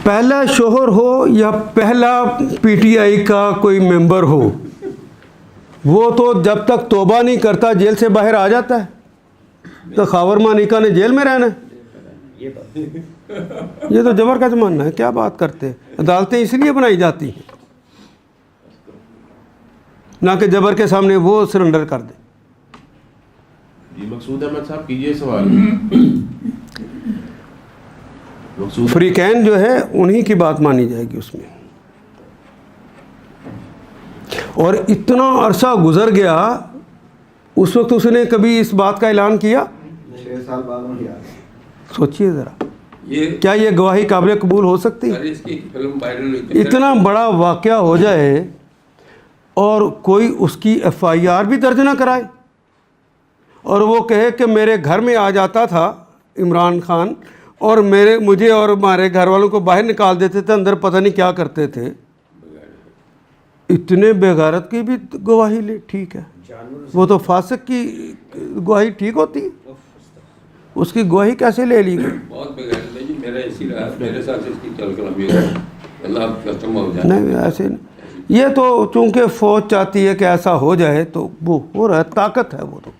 پہلا شوہر ہو یا پہلا پی ٹی آئی کا کوئی ممبر ہو، وہ تو جب تک توبہ نہیں کرتا جیل سے باہر آ جاتا ہے، تو خاور مانیکا نے جیل میں رہنا ہے؟ یہ تو جبر کا زمانہ ہے، کیا بات کرتے ہیں؟ عدالتیں اس لیے بنائی جاتی ہیں نہ کہ جبر کے سامنے وہ سرنڈر کر دے۔ جی مقصود احمد صاحب کیجیے سوال۔ فریقین جو ہے انہی کی بات مانی جائے گی اس میں۔ اور اتنا عرصہ گزر گیا، اس وقت اس نے کبھی اس بات کا اعلان کیا؟ 6 سال بعد میں کیا؟ سوچئے ذرا، کیا یہ گواہی قابل قبول ہو سکتی؟ اتنا بڑا واقعہ ہو جائے اور کوئی اس کی ایف آئی آر بھی درج نہ کرائے، اور وہ کہے کہ میرے گھر میں آ جاتا تھا عمران خان اور مجھے اور ہمارے گھر والوں کو باہر نکال دیتے تھے، اندر پتہ نہیں کیا کرتے تھے۔ اتنے بے غیرت کی بھی گواہی لے، ٹھیک ہے، وہ تو فاسق کی گواہی ٹھیک ہوتی ہے، اس کی گواہی کیسے لے لی گئی؟ بہت بے غیرت ہے جی، میرا اسی رہا، میرے ساتھ اس کی چل کر ابھی اللہ ختم ہو جائے۔ نہیں ایسے نہیں، یہ تو چونکہ فوج چاہتی ہے کہ ایسا ہو جائے تو وہ ہو رہا ہے، طاقت ہے وہ تو۔